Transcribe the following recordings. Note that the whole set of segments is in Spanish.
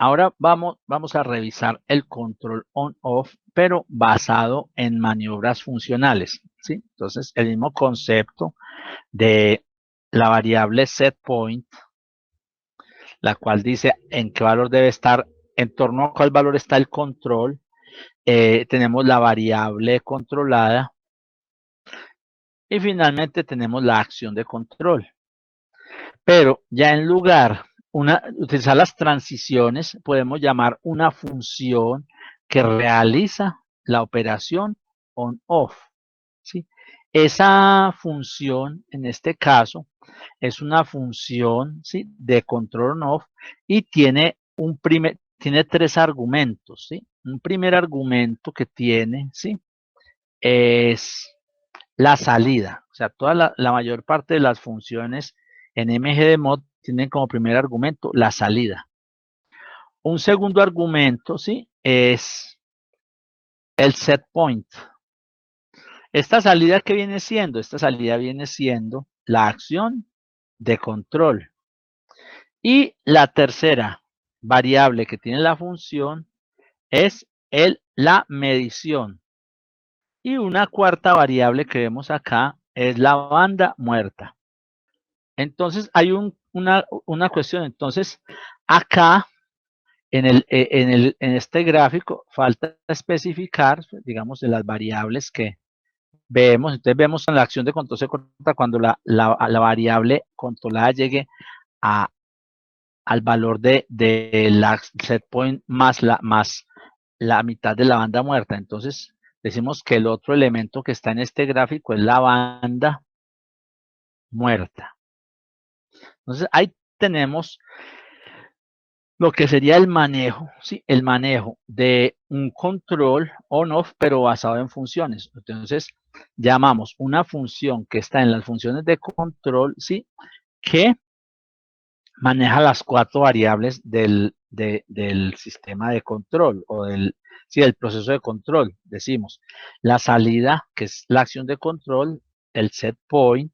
Ahora vamos a revisar el control on-off, pero basado en maniobras funcionales, ¿sí? Entonces, el mismo concepto de la variable setPoint, la cual dice en qué valor debe estar, en torno a cuál valor está el control. Tenemos la variable controlada y finalmente tenemos la acción de control. Pero ya en lugar de utilizar las transiciones, podemos llamar una función que realiza la operación on-off, ¿sí? Esa función, en este caso, es una función, ¿sí?, de control on-off y tiene tres argumentos, ¿sí? Un primer argumento que tiene, ¿sí?, es la salida. O sea, la mayor parte de las funciones en MGDMod tienen como primer argumento la salida. Un segundo argumento, ¿sí?, es el setPoint. ¿Esta salida qué viene siendo? Esta salida viene siendo la acción de control. Y la tercera variable que tiene la función es la medición. Y una cuarta variable que vemos acá es la banda muerta. Entonces hay una cuestión. Entonces acá en este gráfico falta especificar, digamos, de las variables que vemos. Entonces vemos en la acción de control se corta cuando la variable controlada llegue al valor de la setPoint más la mitad de la banda muerta. Entonces decimos que el otro elemento que está en este gráfico es la banda muerta. Entonces ahí tenemos lo que sería el manejo, ¿sí? El manejo de un control on-off, pero basado en funciones. Entonces, llamamos una función que está en las funciones de control, ¿sí?, que maneja las 4 variables del sistema de control o del proceso de control. Decimos la salida, que es la acción de control, el setPoint,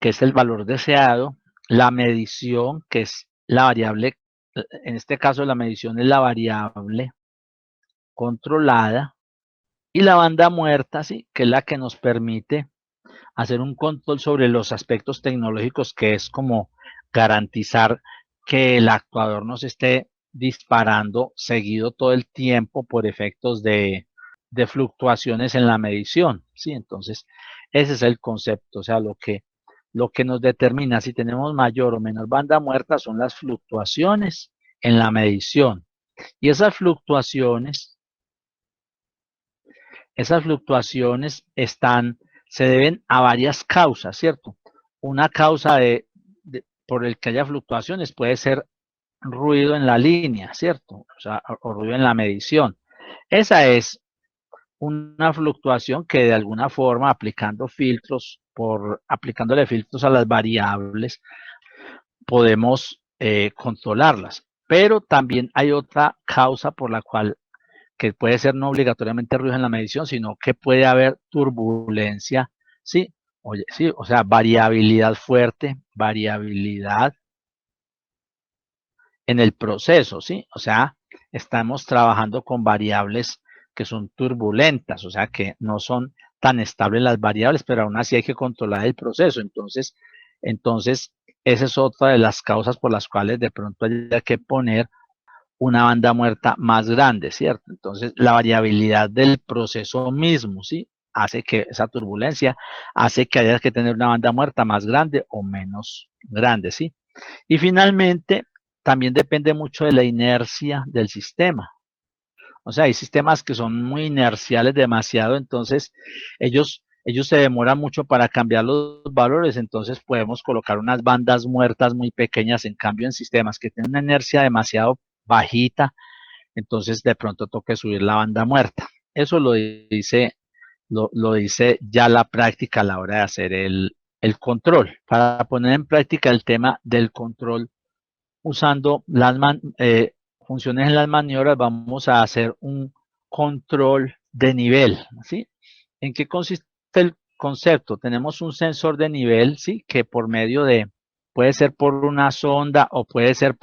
que es el valor deseado, la medición, que es la variable, en este caso la medición es la variable controlada, y la banda muerta, ¿sí?, que es la que nos permite hacer un control sobre los aspectos tecnológicos, que es como garantizar que el actuador no se esté disparando seguido todo el tiempo por efectos de fluctuaciones en la medición, ¿sí? Entonces, ese es el concepto. O sea, lo que nos determina si tenemos mayor o menor banda muerta son las fluctuaciones en la medición. Y esas fluctuaciones se deben a varias causas, ¿cierto? Una causa por el que haya fluctuaciones puede ser ruido en la línea, ¿cierto? O sea, o ruido en la medición. Esa es una fluctuación que de alguna forma, aplicándole filtros a las variables, podemos controlarlas. Pero también hay otra causa por la cual, que puede ser no obligatoriamente ruido en la medición, sino que puede haber turbulencia, ¿sí? Oye, sí, o sea, variabilidad fuerte, variabilidad en el proceso, ¿sí? O sea, estamos trabajando con variables que son turbulentas, o sea, que no son tan estables las variables, pero aún así hay que controlar el proceso. Entonces, esa es otra de las causas por las cuales de pronto hay que poner una banda muerta más grande, ¿cierto? Entonces, la variabilidad del proceso mismo, ¿sí?, hace que esa turbulencia hace que haya que tener una banda muerta más grande o menos grande, ¿sí? Y finalmente, también depende mucho de la inercia del sistema. O sea, hay sistemas que son muy inerciales demasiado, entonces ellos se demoran mucho para cambiar los valores, entonces podemos colocar unas bandas muertas muy pequeñas. En cambio, en sistemas que tienen una inercia demasiado bajita, entonces de pronto toque subir la banda muerta. Eso lo dice ya la práctica a la hora de hacer el control. Para poner en práctica el tema del control usando las funciones en las maniobras, vamos a hacer un control de nivel, ¿sí? ¿En qué consiste el concepto? Tenemos un sensor de nivel, ¿sí?, que puede ser por una sonda o puede ser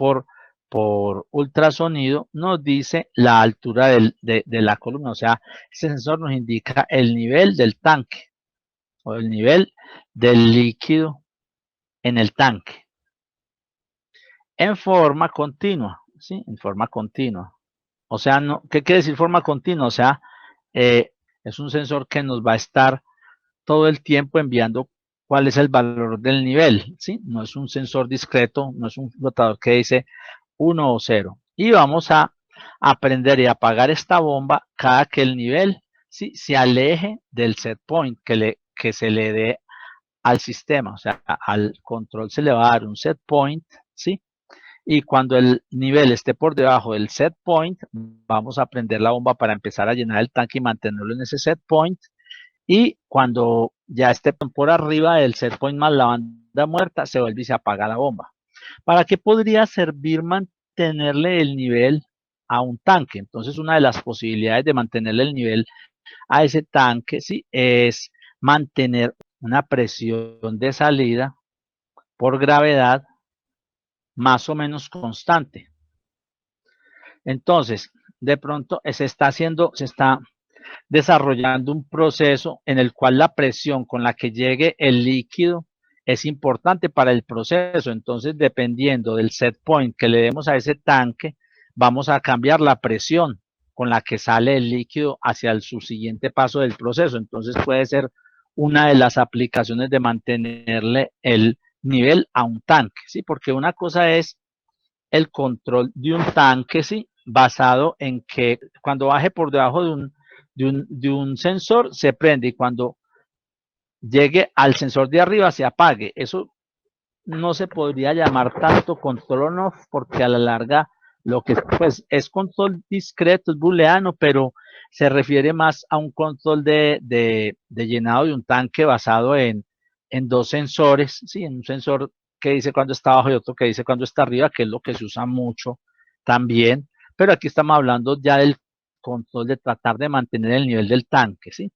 por ultrasonido nos dice la altura de la columna, o sea, ese sensor nos indica el nivel del tanque o el nivel del líquido en el tanque en forma continua, ¿sí? En forma continua. O sea, no, ¿qué quiere decir forma continua? O sea, es un sensor que nos va a estar todo el tiempo enviando cuál es el valor del nivel, ¿sí? No es un sensor discreto, no es un flotador que dice 1 o 0. Y vamos a aprender y apagar esta bomba cada que el nivel, ¿sí?, se aleje del set point que se le dé al sistema. O sea, al control se le va a dar un set point, ¿sí? Y cuando el nivel esté por debajo del set point, vamos a prender la bomba para empezar a llenar el tanque y mantenerlo en ese set point. Y cuando ya esté por arriba del set point más la banda muerta, se vuelve y se apaga la bomba. ¿Para qué podría servir mantenerle el nivel a un tanque? Entonces, una de las posibilidades de mantenerle el nivel a ese tanque, ¿sí?, es mantener una presión de salida por gravedad más o menos constante. Entonces, de pronto se está desarrollando un proceso en el cual la presión con la que llegue el líquido es importante para el proceso. Entonces, dependiendo del set point que le demos a ese tanque, vamos a cambiar la presión con la que sale el líquido hacia el subsiguiente paso del proceso. Entonces, puede ser una de las aplicaciones de mantenerle el nivel a un tanque, ¿sí? Porque una cosa es el control de un tanque, ¿sí?, basado en que cuando baje por debajo de un sensor se prende y cuando llegue al sensor de arriba se apague. Eso no se podría llamar tanto control on-off porque a la larga lo que pues es control discreto, es booleano, pero se refiere más a un control de llenado de un tanque basado en dos sensores, ¿sí? En un sensor que dice cuando está abajo y otro que dice cuando está arriba, que es lo que se usa mucho también, pero aquí estamos hablando ya del control de tratar de mantener el nivel del tanque, ¿sí?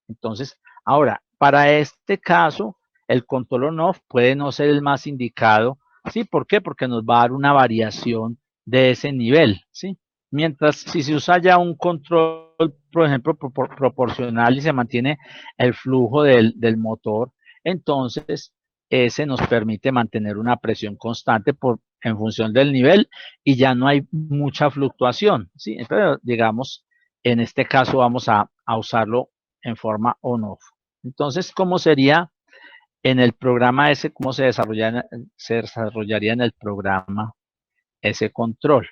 Entonces, ahora, para este caso, el control on-off puede no ser el más indicado, ¿sí? ¿Por qué? Porque nos va a dar una variación de ese nivel, ¿sí? Mientras, si se usa ya un control, por ejemplo, proporcional y se mantiene el flujo del motor, entonces ese nos permite mantener una presión constante en función del nivel y ya no hay mucha fluctuación, ¿sí? Pero digamos, en este caso vamos a usarlo en forma on-off. Entonces, ¿cómo sería en el programa ese? ¿Cómo se desarrollaría en el programa ese control?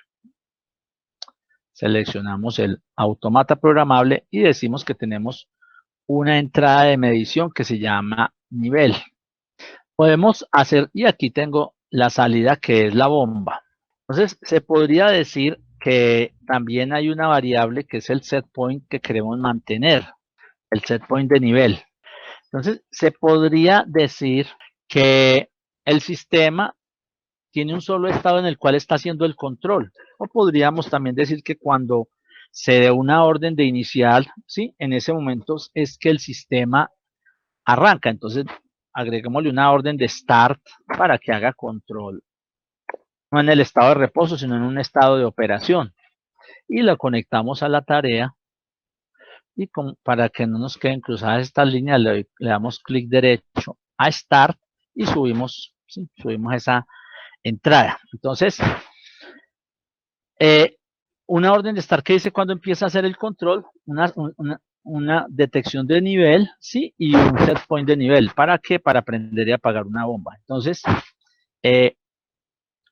Seleccionamos el automata programable y decimos que tenemos una entrada de medición que se llama nivel. Podemos hacer, y aquí tengo la salida que es la bomba. Entonces, se podría decir que también hay una variable que es el set point que queremos mantener, el set point de nivel. Entonces, se podría decir que el sistema tiene un solo estado en el cual está haciendo el control. O podríamos también decir que cuando se dé una orden de inicial, ¿sí?, en ese momento es que el sistema arranca. Entonces, agreguémosle una orden de start para que haga control. No en el estado de reposo, sino en un estado de operación. Y lo conectamos a la tarea. Y para que no nos queden cruzadas estas líneas, le damos clic derecho a Start y subimos, ¿sí?, subimos esa entrada. Entonces, una orden de Start que dice cuando empieza a hacer el control, una detección de nivel, ¿sí?, y un set point de nivel. ¿Para qué? Para prender y apagar una bomba. Entonces,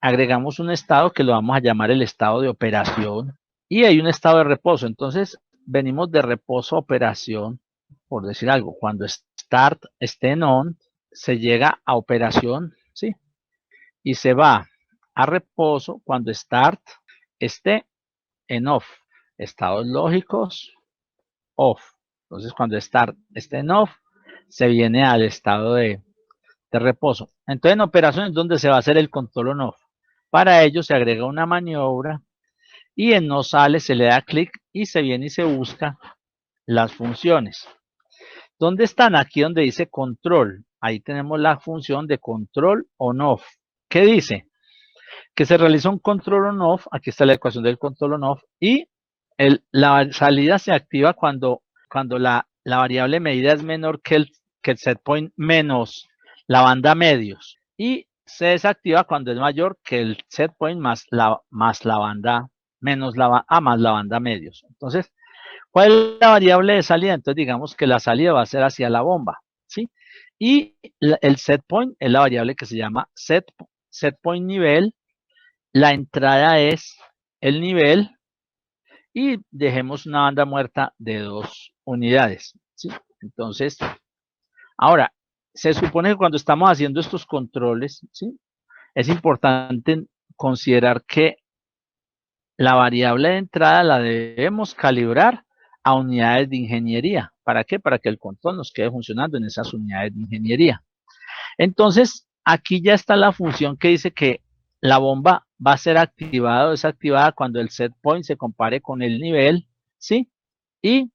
agregamos un estado que lo vamos a llamar el estado de operación y hay un estado de reposo. Entonces, venimos de reposo a operación, por decir algo. Cuando start esté en on, se llega a operación, ¿sí?, y se va a reposo cuando start esté en off. Estados lógicos, off. Entonces, cuando start esté en off, se viene al estado de reposo. Entonces, en operaciones donde se va a hacer el control on off. Para ello se agrega una maniobra y en no sale se le da clic y se viene y se busca las funciones. ¿Dónde están? Aquí donde dice control. Ahí tenemos la función de control on off. ¿Qué dice? que se realiza un control on-off, aquí está la ecuación del control on-off, y la salida se activa cuando la variable medida es menor que el set point menos la banda medios, y se desactiva cuando es mayor que el set point más la banda menos más la banda medios. Entonces, ¿cuál es la variable de salida? Entonces, digamos que la salida va a ser hacia la bomba, ¿sí? Y el set point es la variable que se llama set point nivel. La entrada es el nivel y dejemos una banda muerta de 2 unidades, ¿sí? Entonces, ahora, se supone que cuando estamos haciendo estos controles, ¿sí? Es importante considerar que la variable de entrada la debemos calibrar a unidades de ingeniería. ¿Para qué? Para que el control nos quede funcionando en esas unidades de ingeniería. Entonces, aquí ya está la función que dice que la bomba va a ser activada o desactivada cuando el set point se compare con el nivel, ¿sí? Y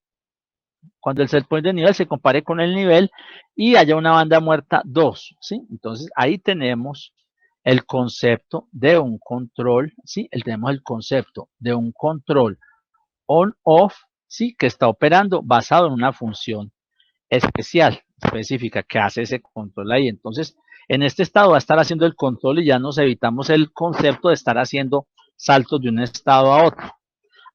cuando el set point de nivel se compare con el nivel y haya una banda muerta 2, ¿sí? Entonces, ahí tenemos el concepto de un control, ¿sí? Tenemos el concepto de un control on-off, ¿sí? Que está operando basado en una función específica que hace ese control ahí. Entonces, en este estado va a estar haciendo el control y ya nos evitamos el concepto de estar haciendo saltos de un estado a otro.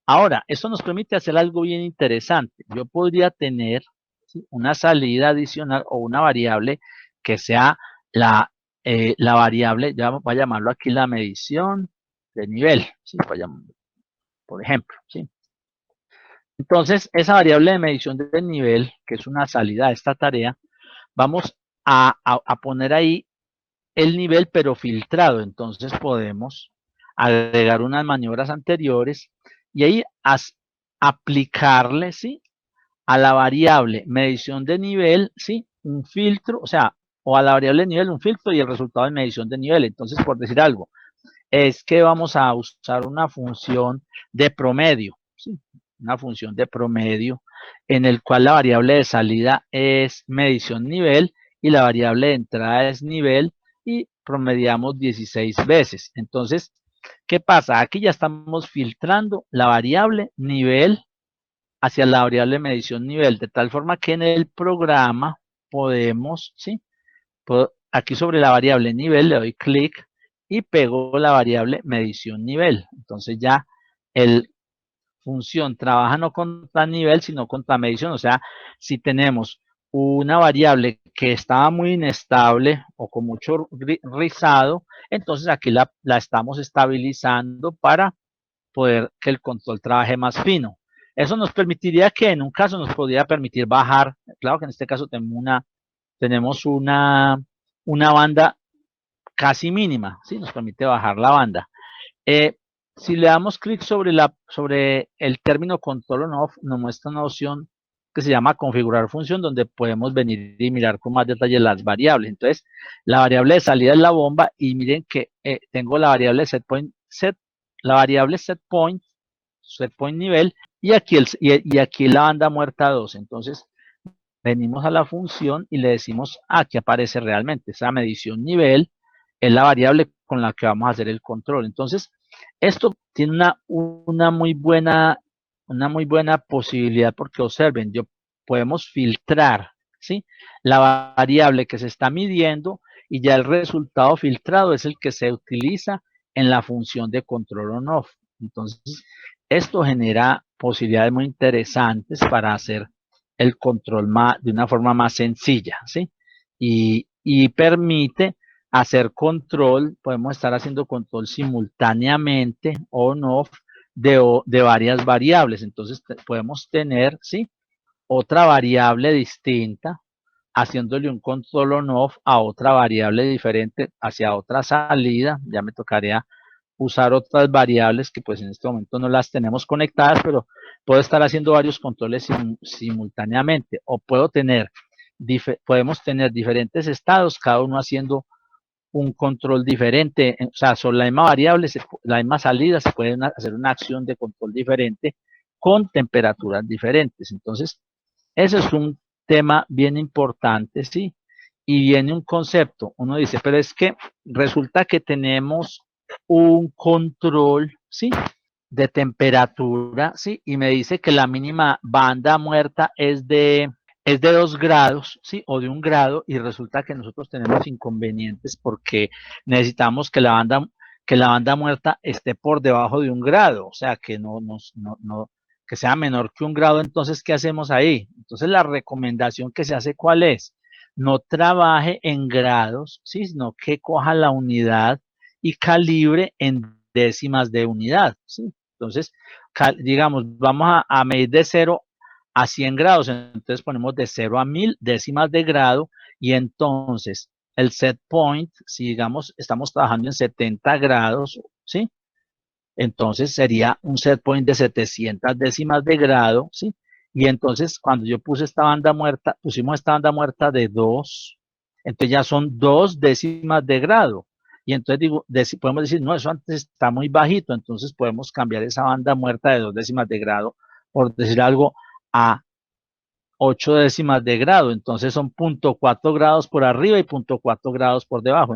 Ahora, esto nos permite hacer algo bien interesante. Yo podría tener, ¿sí?, una salida adicional o una variable que sea la variable, ya voy a llamarlo aquí la medición de nivel, ¿sí?, por ejemplo, ¿sí? Entonces, esa variable de medición de nivel, que es una salida de esta tarea, vamos a poner ahí el nivel pero filtrado. Entonces podemos agregar unas maniobras anteriores y ahí aplicarle, ¿sí?, a la variable medición de nivel, ¿sí?, un filtro, o sea, o a la variable de nivel un filtro y el resultado de medición de nivel. Entonces, por decir algo, es que vamos a usar una función de promedio, ¿sí?, una función de promedio en el cual la variable de salida es medición nivel y la variable de entrada es nivel y promediamos 16 veces. Entonces, ¿qué pasa? Aquí ya estamos filtrando la variable nivel hacia la variable medición nivel, de tal forma que en el programa podemos, ¿sí?, aquí sobre la variable nivel le doy clic y pego la variable medición nivel. Entonces ya el función trabaja no contra nivel, sino contra medición. O sea, si tenemos una variable que estaba muy inestable o con mucho rizado, entonces aquí la estamos estabilizando para poder que el control trabaje más fino. Eso nos permitiría que en un caso nos podría permitir bajar, claro que en este caso tenemos una banda casi mínima, ¿sí? Nos permite bajar la banda. Si le damos clic sobre el término control on-off, nos muestra una opción que se llama configurar función, donde podemos venir y mirar con más detalle las variables. Entonces, la variable de salida es la bomba y miren que tengo la variable la variable set point nivel y aquí la banda muerta 2. Entonces, venimos a la función y le decimos aquí aparece realmente esa medición nivel, es la variable con la que vamos a hacer el control. Entonces, esto tiene una muy buena posibilidad porque observen, podemos filtrar, ¿sí?, la variable que se está midiendo y ya el resultado filtrado es el que se utiliza en la función de control on-off. Entonces, esto genera posibilidades muy interesantes para hacer el control de una forma más sencilla, ¿sí? Y permite hacer control, podemos estar haciendo control simultáneamente on-off de varias variables. Entonces podemos tener, ¿sí?, otra variable distinta, haciéndole un control on-off a otra variable diferente hacia otra salida. Ya me tocaría usar otras variables que pues en este momento no las tenemos conectadas, pero puedo estar haciendo varios controles simultáneamente, o podemos tener diferentes estados, cada uno haciendo un control diferente. O sea, sobre la misma variable, la misma salida, se puede hacer una acción de control diferente con temperaturas diferentes. Entonces, eso es un tema bien importante, ¿sí? Y viene un concepto, uno dice, pero es que resulta que tenemos un control, ¿sí? De temperatura, ¿sí? Y me dice que la mínima banda muerta es de 2 grados, ¿sí? O de 1 grado, y resulta que nosotros tenemos inconvenientes porque necesitamos que la banda muerta esté por debajo de 1 grado, o sea, que que sea menor que 1 grado. Entonces, ¿qué hacemos ahí? Entonces, la recomendación que se hace, ¿cuál es? No trabaje en grados, ¿sí? Sino que coja la unidad y calibre en décimas de unidad, ¿sí? Entonces, digamos, vamos a medir de 0 a 100 grados, entonces ponemos de 0 a 1000 décimas de grado, y entonces el set point, si digamos estamos trabajando en 70 grados, ¿sí? Entonces sería un set point de 700 décimas de grado, ¿sí? Y entonces cuando yo puse esta banda muerta, pusimos esta banda muerta de 2, entonces ya son 2 décimas de grado. Y entonces podemos decir, no, eso antes está muy bajito, entonces podemos cambiar esa banda muerta de 2 décimas de grado, por decir algo, a 8 décimas de grado. Entonces son 0.4 grados por arriba y 0.4 grados por debajo.